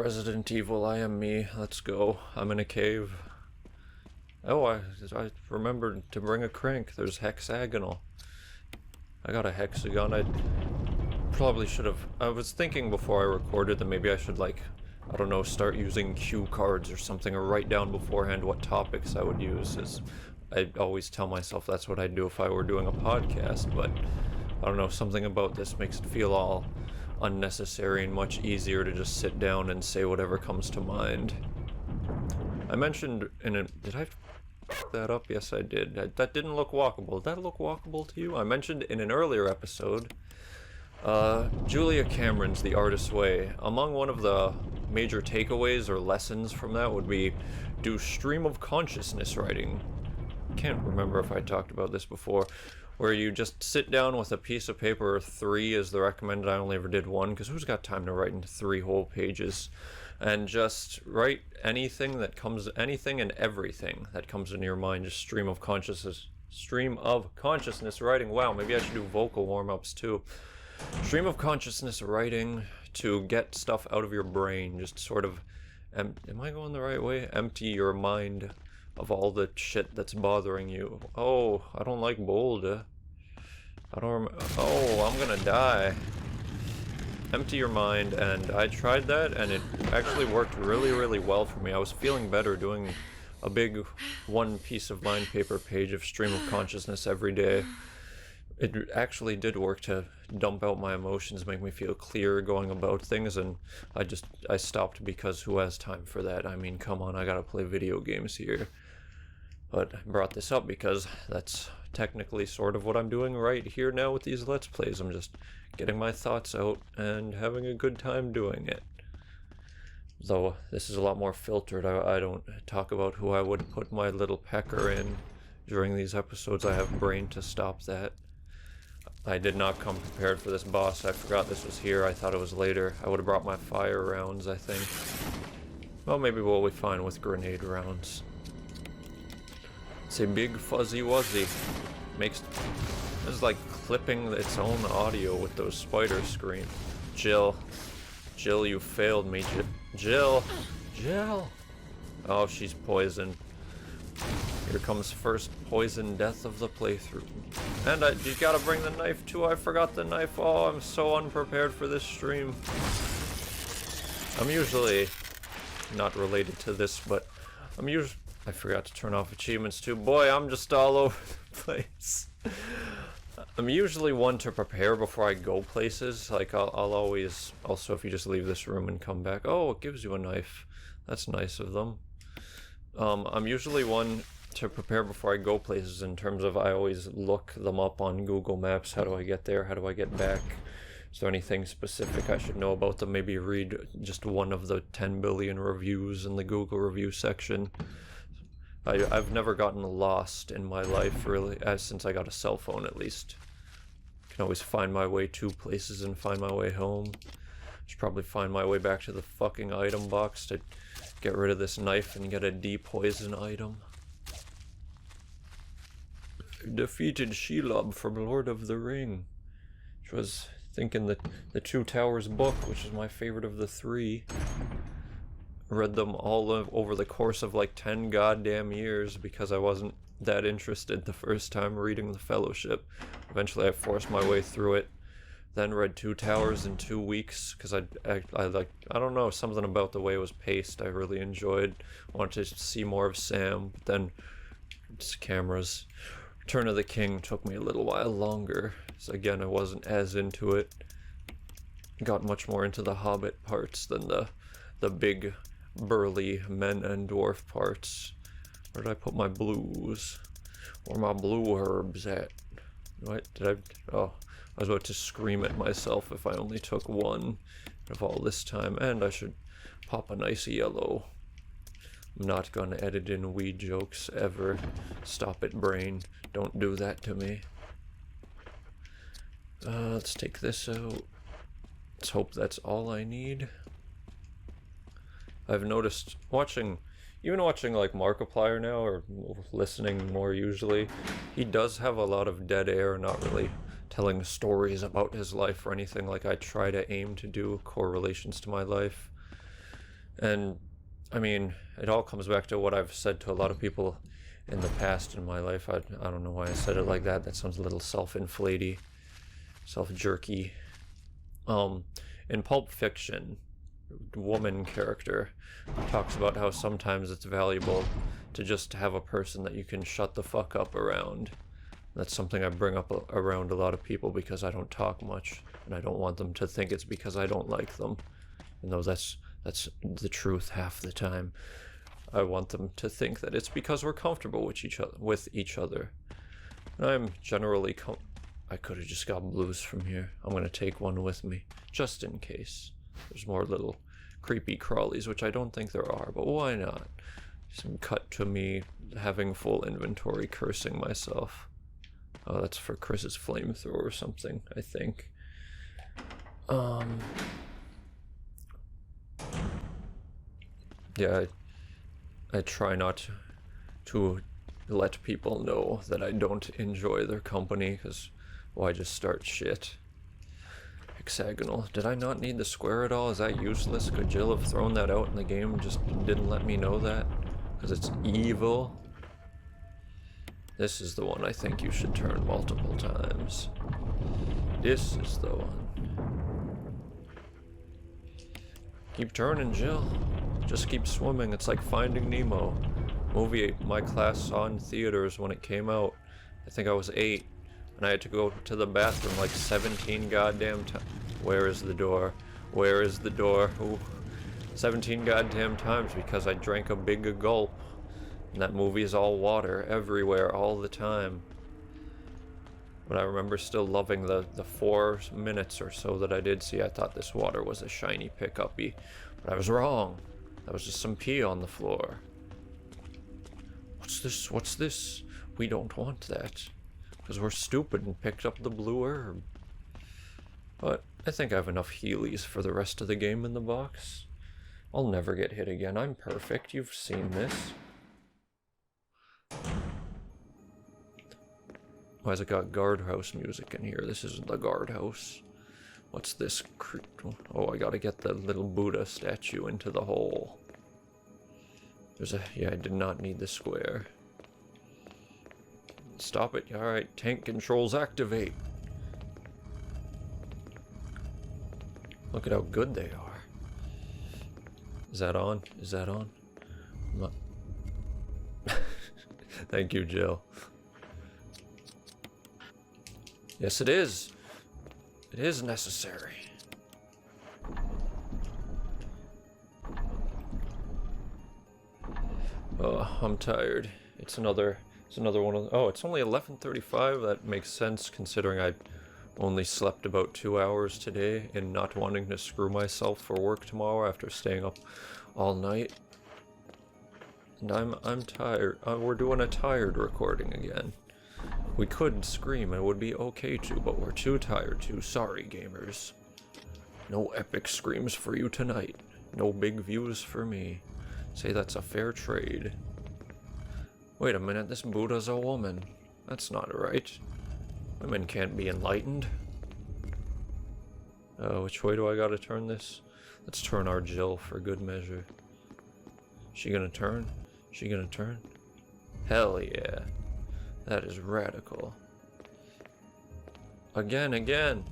Resident Evil, I am me. Let's go. I'm in a cave. Oh, I remembered to bring a crank. There's hexagonal. I got a hexagon. I probably should have... I was thinking before I recorded that maybe I should, like, I don't know, start using cue cards or something, or write down beforehand what topics I would use. I always tell myself that's what I'd do if I were doing a podcast, but I don't know, something about this makes it feel all unnecessary and much easier to just sit down and say whatever comes to mind. I mentioned in a... Did I fuck that up? Yes, I did. That didn't look walkable. Did that look walkable to you? I mentioned in an earlier episode, Julia Cameron's The Artist's Way. Among one of the major takeaways or lessons from that would be do stream of consciousness writing. Can't remember if I talked about this before, where you just sit down with a piece of paper, 3 is the recommended. I only ever did 1, because who's got time to write into 3 whole pages? And just write anything and everything that comes into your mind. Just stream of consciousness writing. Wow, maybe I should do vocal warm-ups too. Stream of consciousness writing to get stuff out of your brain. Just sort of, am I going the right way? Empty your mind of all the shit that's bothering you. Oh, I don't like bold. Oh, I'm gonna die. Empty your mind, and I tried that, and it actually worked really, really well for me. I was feeling better doing a big 1 piece of mind paper page of stream of consciousness every day. It actually did work to dump out my emotions, make me feel clear going about things, and I stopped because who has time for that? I mean, come on, I gotta play video games here. But I brought this up because that's technically sort of what I'm doing right here now with these Let's Plays. I'm just getting my thoughts out and having a good time doing it. Though this is a lot more filtered. I don't talk about who I would put my little pecker in during these episodes. I have brain to stop that. I did not come prepared for this boss. I forgot this was here. I thought it was later. I would have brought my fire rounds, I think. Well, maybe we'll be fine with grenade rounds. It's a big fuzzy wuzzy. This is like clipping its own audio with those spider screams. Jill, you failed me. Jill. Oh, she's poisoned. Here comes first poison death of the playthrough. And you gotta bring the knife too. I forgot the knife. Oh, I'm so unprepared for this stream. I'm usually not related to this, but I forgot to turn off achievements too. Boy, I'm just all over the place. I'm usually one to prepare before I go places. Like, I'll always... Also, if you just leave this room and come back... Oh, it gives you a knife. That's nice of them. I'm usually one to prepare before I go places in terms of I always look them up on Google Maps. How do I get there? How do I get back? Is there anything specific I should know about them? Maybe read just one of the 10 billion reviews in the Google review section. I've never gotten lost in my life, really, since I got a cell phone, at least. I can always find my way to places and find my way home. Should probably find my way back to the fucking item box to get rid of this knife and get a depoison item. Defeated Shelob from Lord of the Ring. Which was, I think, in the Two Towers book, which is my favorite of the 3. Read them all over the course of like 10 goddamn years because I wasn't that interested the first time reading The Fellowship. Eventually I forced my way through it, then read Two Towers in 2 weeks because I don't know, something about the way it was paced I really enjoyed. Wanted to see more of Sam, but then cameras. Return of the King took me a little while longer, so again I wasn't as into it. Got much more into the Hobbit parts than the big burly men and dwarf parts. Where did I put my blues? Where my blue herbs at? What did I... Oh, I was about to scream at myself if I only took 1 of all this time. And I should pop a nice yellow. I'm not gonna edit in weed jokes ever. Stop it, brain. Don't do that to me. Let's take this out. Let's hope that's all I need. I've noticed watching like Markiplier now, or listening more usually, he does have a lot of dead air, not really telling stories about his life or anything like I try to aim to do, correlations to my life. And I mean, it all comes back to what I've said to a lot of people in the past in my life. I don't know why I said it like that. That sounds a little self-inflaty, self-jerky. In Pulp Fiction, woman character talks about how sometimes it's valuable to just have a person that you can shut the fuck up around. That's something I bring up around a lot of people because I don't talk much, and I don't want them to think it's because I don't like them. And though that's the truth half the time. I want them to think that it's because we're comfortable with each other. And I'm generally I could have just got blues from here. I'm gonna take one with me, just in case. There's more little creepy crawlies, which I don't think there are, but why not? Some cut to me having full inventory, cursing myself. Oh, that's for Chris's flamethrower or something, I think. Yeah, I try not to let people know that I don't enjoy their company, because why just start shit? Hexagonal. Did I not need the square at all? Is that useless? Could Jill have thrown that out in the game and just didn't let me know that? Because it's evil? This is the one I think you should turn multiple times. This is the one. Keep turning, Jill. Just keep swimming. It's like Finding Nemo. Movie my class saw in theaters when it came out. I think I was 8. And I had to go to the bathroom like 17 goddamn times. Where is the door? Where is the door? Ooh. 17 goddamn times because I drank a big gulp. And that movie is all water everywhere all the time. But I remember still loving the 4 minutes or so that I did see. I thought this water was a shiny pickup-y. But I was wrong. That was just some pee on the floor. What's this? What's this? We don't want that. Because we're stupid and picked up the blue herb. But I think I have enough Heelys for the rest of the game in the box. I'll never get hit again. I'm perfect. You've seen this. Why has it got guardhouse music in here? This isn't the guardhouse. What's this? Oh, I gotta get the little Buddha statue into the hole. Yeah, I did not need the square. Stop it. Alright, tank controls activate. Look at how good they are. Is that on? Is that on? Thank you, Jill. Yes, it is. It is necessary. Oh, I'm tired. It's another one of. Oh, it's only 11:35. That makes sense considering I only slept about 2 hours today and not wanting to screw myself for work tomorrow after staying up all night. And I'm tired. We're doing a tired recording again. We could scream, it would be okay to, but we're too tired to. Sorry, gamers. No epic screams for you tonight. No big views for me. Say that's a fair trade. Wait a minute, this Buddha's a woman. That's not right. Women can't be enlightened. Which way do I gotta turn this? Let's turn our Jill for good measure. She gonna turn? She gonna turn? Hell yeah. That is radical. Again.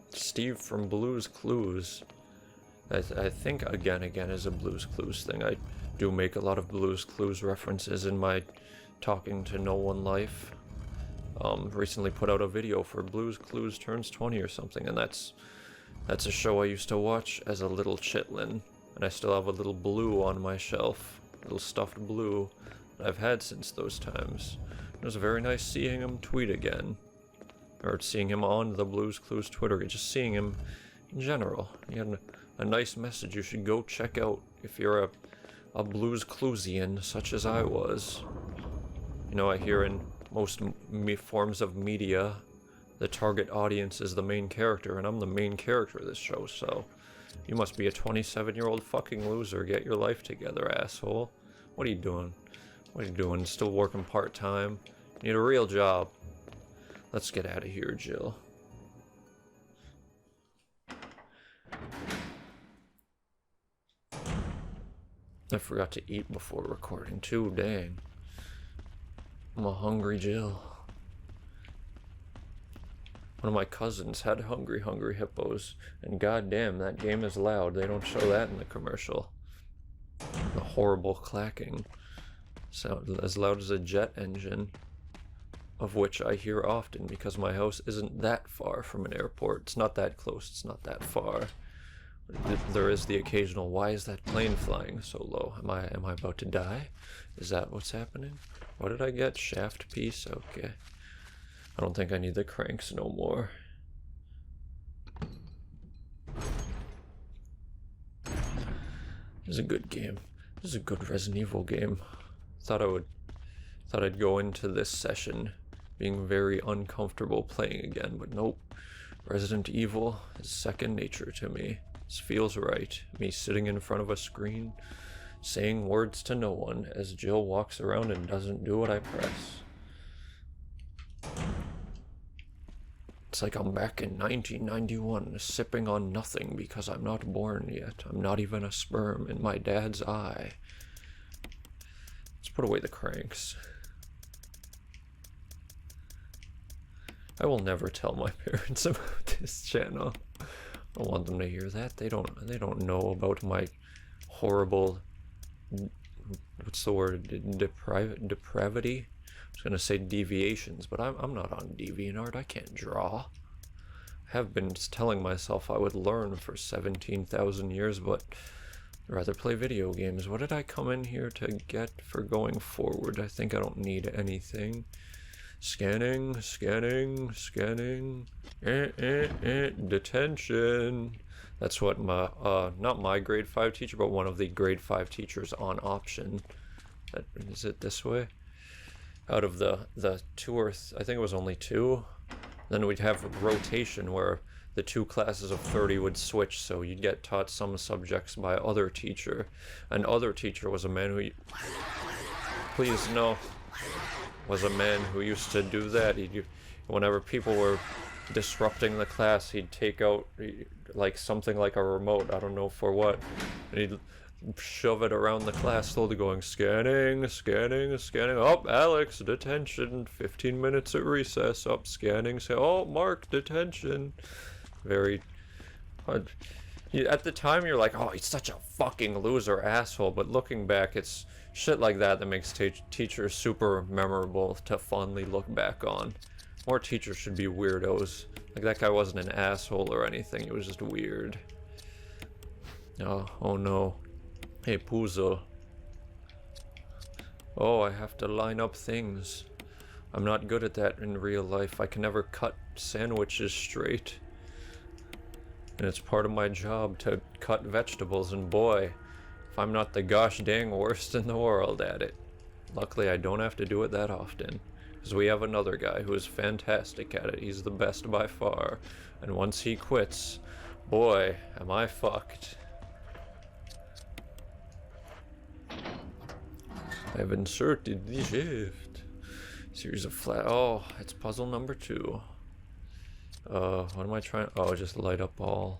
Steve from Blue's Clues. I think again is a Blue's Clues thing. I do make a lot of Blue's Clues references in my talking to no one life. Recently put out a video for Blue's Clues turns 20 or something, and that's a show I used to watch as a little chitlin, and I still have a little Blue on my shelf. Little stuffed Blue that I've had since those times. It was very nice seeing him tweet again. Or seeing him on the Blues Clues Twitter, just seeing him in general. He had a nice message you should go check out if you're a Blues Cluesian such as I was. You know, I hear in most forms of media, the target audience is the main character, and I'm the main character of this show, so you must be a 27-year-old fucking loser. Get your life together, asshole. What are you doing? What are you doing? Still working part-time? You need a real job. Let's get out of here, Jill. I forgot to eat before recording too, dang. I'm a hungry Jill. One of my cousins had hungry hippos, and goddamn, that game is loud. They don't show that in the commercial. The horrible clacking sound, as loud as a jet engine, of which I hear often because my house isn't that far from an airport. It's not that close, it's not that far. There is the occasional, why is that plane flying so low? Am I about to die? Is that what's happening? What did I get? Shaft piece? Okay. I don't think I need the cranks no more. This is a good game. This is a good Resident Evil game. Thought I'd go into this session being very uncomfortable playing again, but nope. Resident Evil is second nature to me. This feels right. Me sitting in front of a screen, saying words to no one as Jill walks around and doesn't do what I press. It's like I'm back in 1991, sipping on nothing because I'm not born yet. I'm not even a sperm in my dad's eye. Let's put away the cranks. I will never tell my parents about this channel. I don't want them to hear that. They don't know about my horrible, what's the word, depravity? I was gonna say deviations, but I'm not on DeviantArt. I can't draw. I have been telling myself I would learn for 17,000 years, but I'd rather play video games. What did I come in here to get for going forward? I think I don't need anything. Scanning. Detention. That's what my, not my grade 5 teacher, but one of the grade 5 teachers on option. Is it this way? Out of the two or I think it was only 2. Then we'd have rotation where the 2 classes of 30 would switch, so you'd get taught some subjects by other teacher. And other teacher was a man who, please no, was a man who used to do that. Whenever people were disrupting the class, he'd take out like something like a remote, I don't know for what, and he'd shove it around the class slowly going scanning. Oh, Alex, detention. 15 minutes at recess. Up, scanning. Say, oh, Mark, detention. Very hard. At the time, you're like, oh, he's such a fucking loser asshole. But looking back, it's shit like that that makes teachers super memorable to fondly look back on. More teachers should be weirdos. Like, that guy wasn't an asshole or anything. It was just weird. Oh no. Hey, Puzzle. Oh, I have to line up things. I'm not good at that in real life. I can never cut sandwiches straight. And it's part of my job to cut vegetables, and boy, if I'm not the gosh dang worst in the world at it. Luckily, I don't have to do it that often, because we have another guy who is fantastic at it. He's the best by far. And once he quits, boy, am I fucked. I've inserted the shift. Series of flat. Oh, it's puzzle number 2. What am I trying? Oh, just light up all.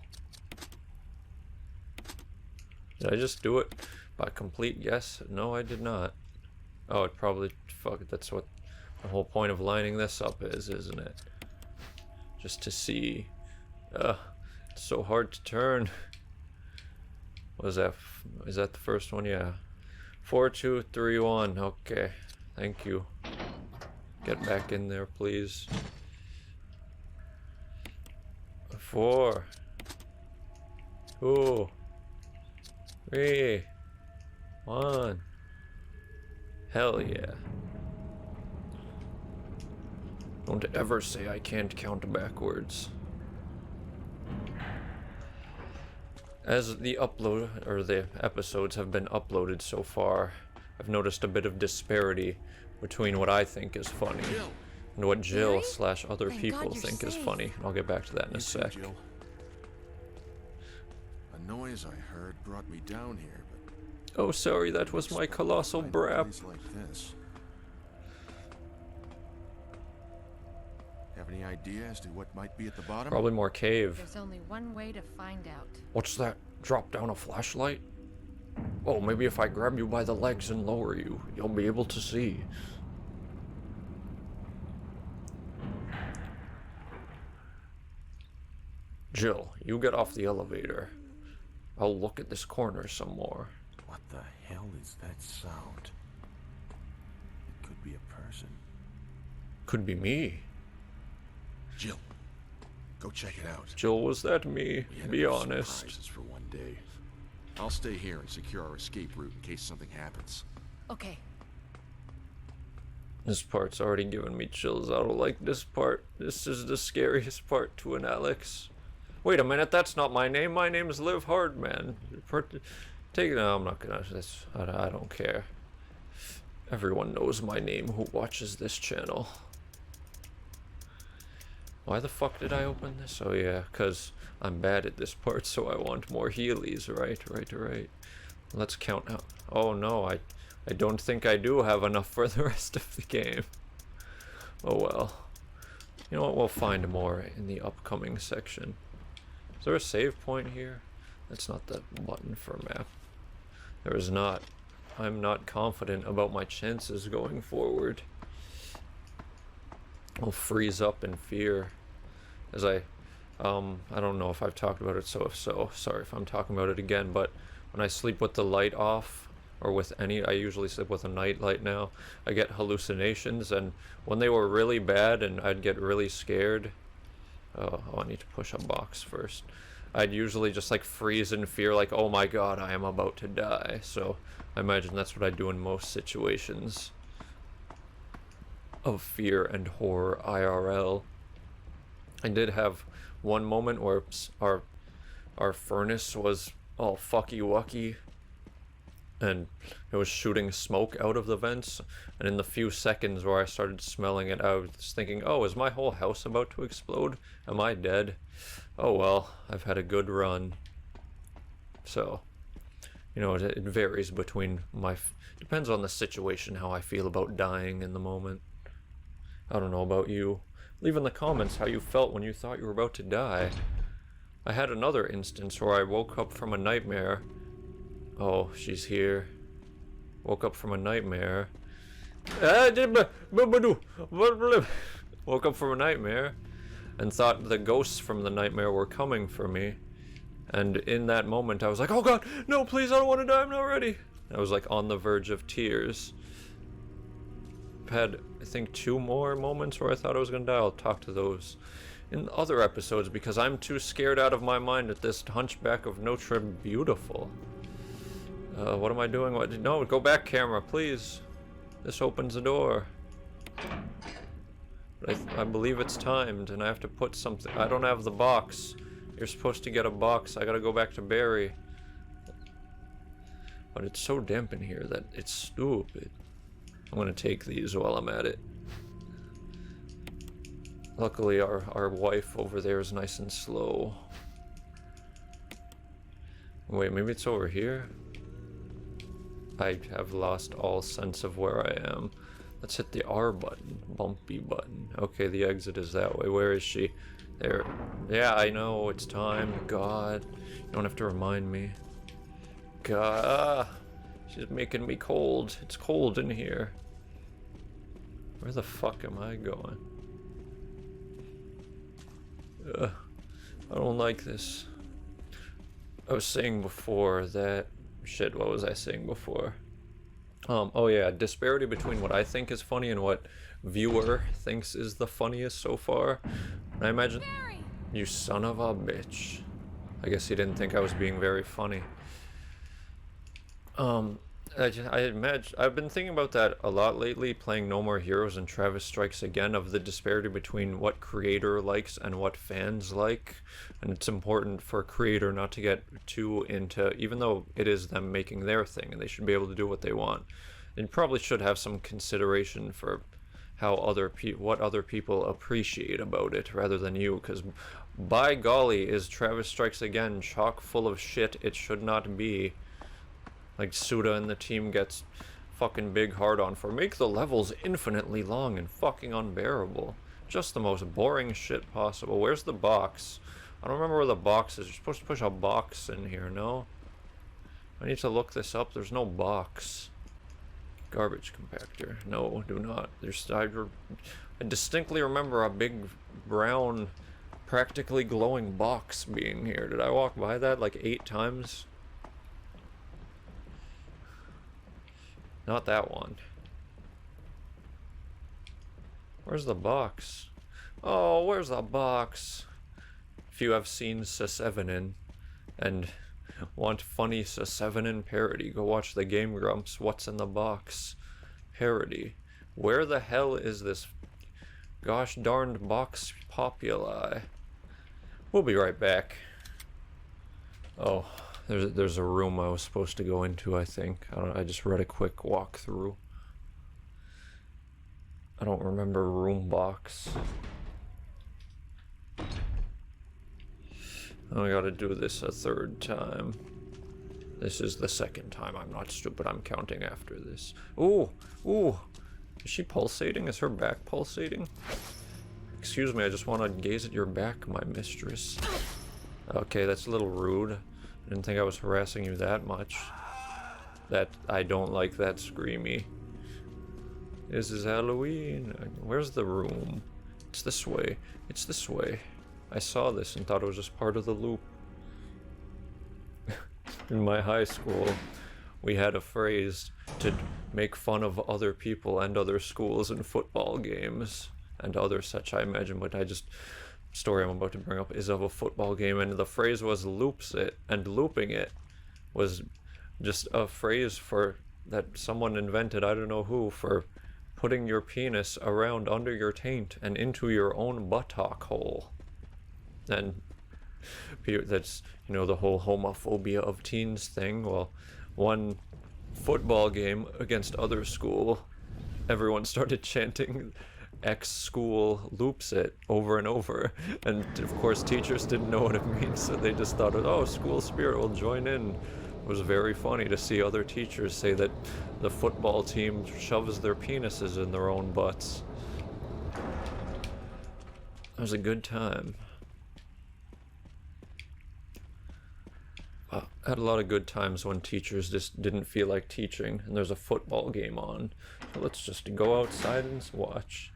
Did I just do it by complete guess? No, I did not. Oh, it probably. Fuck, that's what the whole point of lining this up is, isn't it? Just to see. It's so hard to turn. What is that? Is that the first one? Yeah. 4, 2, 3, 1. Okay. Thank you. Get back in there, please. 4, 2, 3, 1. Hell yeah. Don't ever say I can't count backwards. As the upload, or the episodes have been uploaded so far, I've noticed a bit of disparity between what I think is funny and what Jill / other people think is funny. I'll get back to that in a sec. Jill. A noise I heard brought me down here, but Oh, sorry, that was my colossal brap. like this. Have any idea as to what might be at the bottom? Probably more cave. There's only one way to find out. What's that? Drop down a flashlight? Oh, maybe if I grab you by the legs and lower you, you'll be able to see. Jill, you get off the elevator. I'll look at this corner some more. What the hell is that sound? It could be a person. Could be me. Jill, go check it out. Jill, was that me? We had Be enough honest. surprises for one day. I'll stay here and secure our escape route in case something happens. Okay. This part's already given me chills. I don't like this part. This is the scariest part to an Alex. Wait a minute, that's not my name. My name is LiveHardman. Take it. No, I'm not gonna. I don't care. Everyone knows my name who watches this channel. Why the fuck did I open this? Oh yeah, because I'm bad at this part, so I want more healies. Right. Let's count out. Oh no, I don't think I do have enough for the rest of the game. Oh well. You know what, we'll find more in the upcoming section. Is there a save point here? That's not the button for map. There is not. I'm not confident about my chances going forward. I'll freeze up in fear as I don't know if I've talked about it, so if so, sorry if I'm talking about it again, but when I sleep with the light off, or with any, I usually sleep with a night light now, I get hallucinations, and when they were really bad and I'd get really scared, oh, I need to push a box first. I'd usually just like freeze in fear, like, oh my god, I am about to die. So I imagine that's what I do in most situations of fear and horror IRL. I did have one moment where our furnace was all fucky wucky and it was shooting smoke out of the vents, and in the few seconds where I started smelling it, I was thinking, oh, is my whole house about to explode? Am I dead? Oh well, I've had a good run. So, you know, it varies between depends on the situation how I feel about dying in the moment. I don't know about you. Leave in the comments how you felt when you thought you were about to die. I had another instance where I woke up from a nightmare. Oh, she's here. Woke up from a nightmare. Woke up from a nightmare and thought the ghosts from the nightmare were coming for me. And in that moment I was like, oh god, no, please, I don't want to die, I'm not ready. I was like on the verge of tears. I've had, I think, 2 more moments where I thought I was gonna die. I'll talk to those in other episodes because I'm too scared out of my mind at this Hunchback of Notre Beautiful. What am I doing? What? No, go back, camera, please. This opens the door. But I believe it's timed, and I have to put something. I don't have the box. You're supposed to get a box. I gotta go back to Barry. But it's so damp in here that it's stupid. I'm gonna take these while I'm at it. Luckily, our wife over there is nice and slow. Wait, maybe it's over here? I have lost all sense of where I am. Let's hit the R button. Bumpy button. Okay, the exit is that way. Where is she? There. Yeah, I know. It's time. God. You don't have to remind me. God. She's making me cold. It's cold in here. Where the fuck am I going? Ugh. I don't like this. I was saying before that... Shit, what was I saying before? Oh yeah, disparity between what I think is funny and what viewer thinks is the funniest so far. And I imagine... Barry! You son of a bitch. I guess he didn't think I was being very funny. I imagine... I've been thinking about that a lot lately, playing No More Heroes and Travis Strikes Again, of the disparity between what creator likes and what fans like. And it's important for a creator not to get too into... Even though it is them making their thing, and they should be able to do what they want. And probably should have some consideration for how what other people appreciate about it, rather than you, because by golly, is Travis Strikes Again chock full of shit it should not be. Like Suda and the team gets fucking big hard on for make the levels infinitely long and fucking unbearable. Just the most boring shit possible. Where's the box? I don't remember where the box is. You're supposed to push a box in here, no? I need to look this up. There's no box. Garbage compactor. No, do not. I distinctly remember a big brown, practically glowing box being here. Did I walk by that like 8 times? Not that one. Where's the box? Oh, where's the box? If you have seen Sesevenin and want funny Sesevenin parody, go watch the Game Grumps What's in the Box parody. Where the hell is this gosh darned box populi? We'll be right back. Oh, there's a room I was supposed to go into, I think. I just read a quick walkthrough. I don't remember room box. I gotta do this a 3rd time. This is the 2nd time. I'm not stupid. I'm counting after this. Ooh, ooh. Is she pulsating? Is her back pulsating? Excuse me, I just want to gaze at your back, my mistress. Okay, that's a little rude. I didn't think I was harassing you that much. That I don't like that screamy. This is Halloween. Where's the room? It's this way. It's this way. I saw this and thought it was just part of the loop. In my high school, we had a phrase to make fun of other people and other schools in football games and other such, I imagine, but story I'm about to bring up is of a football game, and the phrase was loops it, and looping it was just a phrase for that someone invented, I don't know who, for putting your penis around under your taint and into your own buttock hole. And that's, you know, the whole homophobia of teens thing. Well, one football game against other school, everyone started chanting X school loops it over and over, and of course teachers didn't know what it means, so they just thought, oh, school spirit will join in. It was very funny to see other teachers say that the football team shoves their penises in their own butts. It was a good time. I had a lot of good times when teachers just didn't feel like teaching and there's a football game on. So let's just go outside and watch.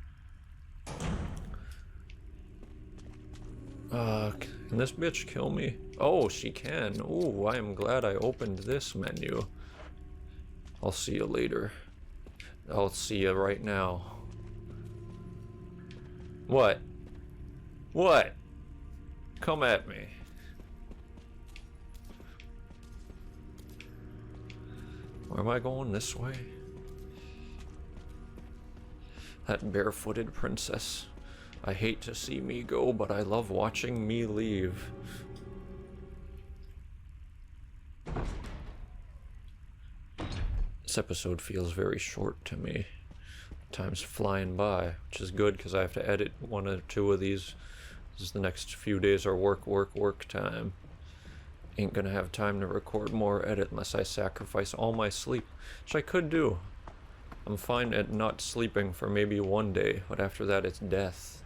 Can this bitch kill me? Oh, she can. Ooh, I am glad I opened this menu. I'll see you later. I'll see you right now. What? What? Come at me. Where am I going? This way? That barefooted princess. I hate to see me go, but I love watching me leave. This episode feels very short to me. Time's flying by, which is good because I have to edit 1 or 2 of these. This is the next few days are work time. Ain't gonna have time to record more edit unless I sacrifice all my sleep, which I could do. I'm fine at not sleeping for maybe 1 day, but after that it's death.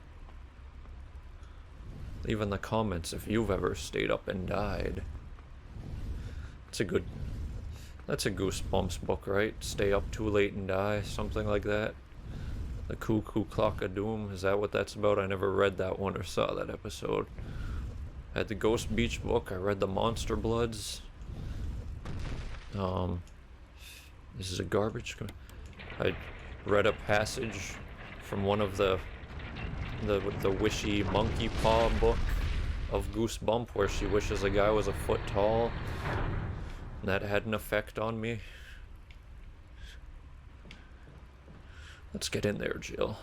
Leave in the comments if you've ever stayed up and died. That's a Goosebumps book, right? Stay up too late and die, something like that. The Cuckoo Clock of Doom, is that what that's about? I never read that one or saw that episode. I had the Ghost Beach book, I read the Monster Bloods. This is a garbage. I read a passage from one of the wishy monkey paw book of Goosebump where she wishes a guy was a foot tall. And that had an effect on me. Let's get in there, Jill.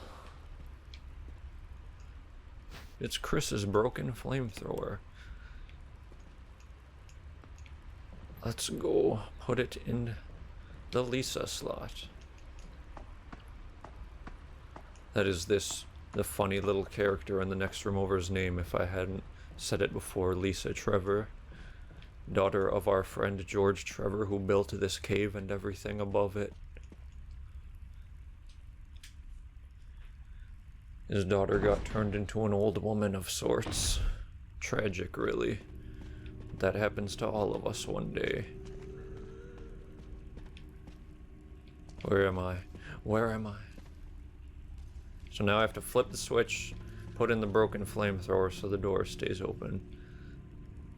It's Chris's broken flamethrower. Let's go put it in the Lisa slot. That is the funny little character in the next room over's name, if I hadn't said it before. Lisa Trevor, daughter of our friend George Trevor, who built this cave and everything above it. His daughter got turned into an old woman of sorts. Tragic, really. That happens to all of us one day. Where am I? Where am I? So now I have to flip the switch, put in the broken flamethrower so the door stays open.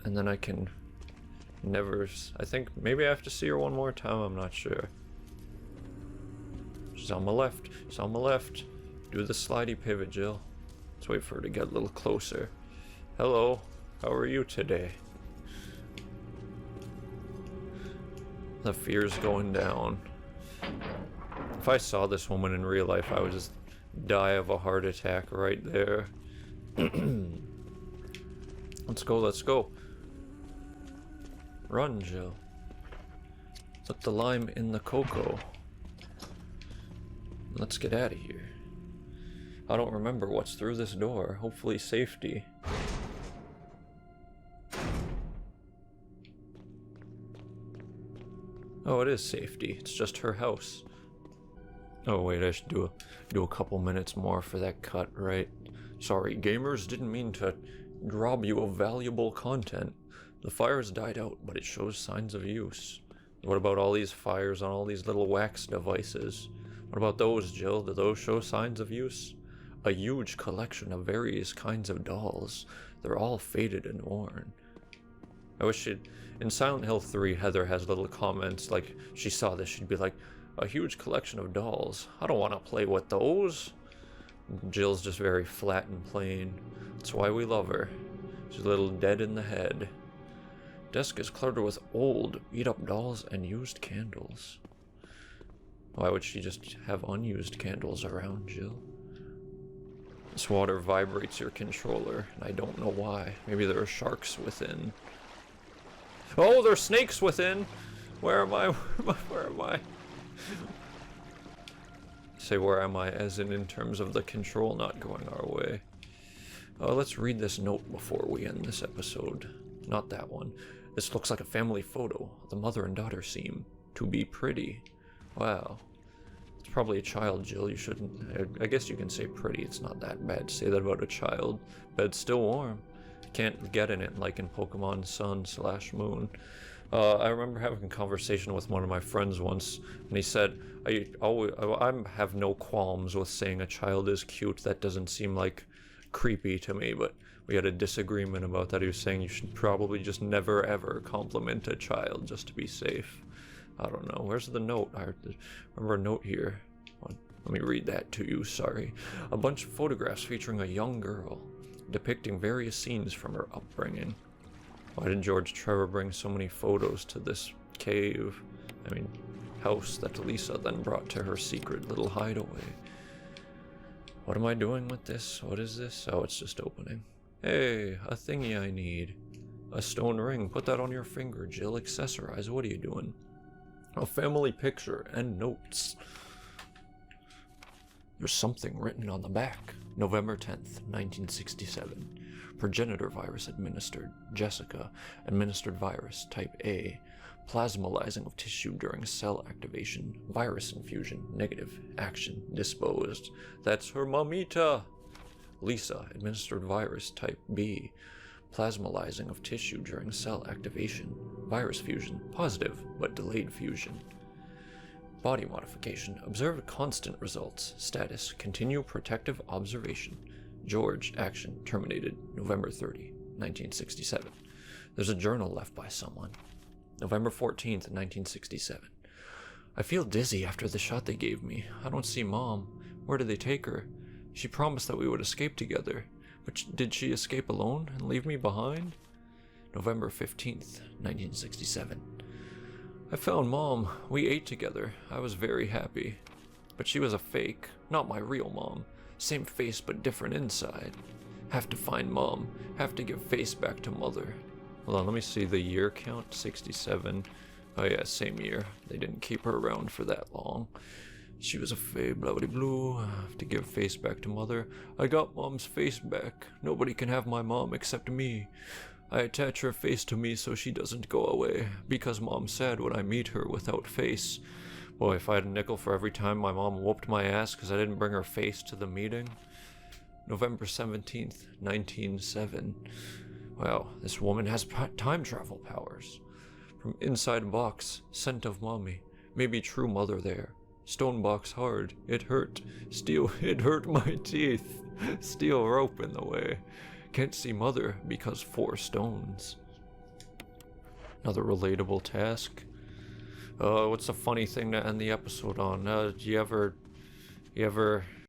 And then I can never... I think maybe I have to see her one more time, I'm not sure. She's on my left. She's on my left. Do the slidey pivot, Jill. Let's wait for her to get a little closer. Hello. How are you today? The fear's going down. If I saw this woman in real life, I would just die of a heart attack right there. Let's go, let's go. Run, Jill. Put the lime in the cocoa. Let's get out of here. I don't remember what's through this door. Hopefully safety. Oh, it is safety. It's just her house. Oh wait, I should do a couple minutes more for that cut, right? Sorry, gamers, didn't mean to rob you of valuable content. The fire's died out, but it shows signs of use. What about all these fires on all these little wax devices? What about those, Jill? Do those show signs of use? A huge collection of various kinds of dolls. They're all faded and worn. I wish she'd... In Silent Hill 3, Heather has little comments, like, she saw this, she'd be like, a huge collection of dolls. I don't want to play with those. Jill's just very flat and plain. That's why we love her. She's a little dead in the head. Desk is cluttered with old, beat-up dolls and used candles. Why would she just have unused candles around, Jill? This water vibrates your controller, and I don't know why. Maybe there are sharks within. Oh, there are snakes within! Where am I? Where am I? Say where am I, as in terms of the control not going our way. Let's read this note before we end this episode. Not that one. This looks like a family photo. The mother and daughter seem to be pretty. Wow. It's probably a child, Jill. You shouldn't... I guess you can say pretty. It's not that bad to say that about a child. Bed's still warm. Can't get in it like in Pokemon Sun/Moon. I remember having a conversation with one of my friends once, and he said, I have no qualms with saying a child is cute. That doesn't seem like creepy to me, but we had a disagreement about that. He was saying you should probably just never ever compliment a child just to be safe. I don't know. Where's the note? I remember a note here. Let me read that to you, sorry. A bunch of photographs featuring a young girl, depicting various scenes from her upbringing. Why did George Trevor bring so many photos to this cave? I mean, house that Lisa then brought to her secret little hideaway. What am I doing with this? What is this? Oh, it's just opening. Hey, a thingy I need. A stone ring. Put that on your finger, Jill. Accessorize. What are you doing? A family picture and notes. There's something written on the back. November 10th, 1967. Progenitor virus administered. Jessica. Administered virus. Type A. Plasmalizing of tissue during cell activation. Virus infusion. Negative. Action. Disposed. That's her mamita. Lisa. Administered virus. Type B. Plasmalizing of tissue during cell activation. Virus fusion. Positive, but delayed fusion. Body modification. Observed constant results. Status. Continue protective observation. George. Action. Terminated. November 30, 1967. There's a journal left by someone. November 14th, 1967. I feel dizzy after the shot they gave me. I don't see Mom. Where did they take her? She promised that we would escape together. But did she escape alone and leave me behind? November 15th, 1967. I found Mom. We ate together. I was very happy. But she was a fake, not my real mom. Same face but different inside. Have to find Mom. Have to give face back to Mother. Hold on, let me see the year count. 67. Oh yeah, same year. They didn't keep her around for that long. She was a fake, blah blah blue. Have to give face back to Mother. I got Mom's face back. Nobody can have my mom except me. I attach her face to me so she doesn't go away, because Mom said when I meet her without face. Boy, if I had a nickel for every time my mom whooped my ass because I didn't bring her face to the meeting. November 17th, 1907. Wow, this woman has time travel powers. From inside box, scent of mommy. Maybe true mother there. Stone box hard. It hurt. Steel, it hurt my teeth. Steel rope in the way. Can't see mother because 4 stones. Another relatable task. What's a funny thing to end the episode on? You ever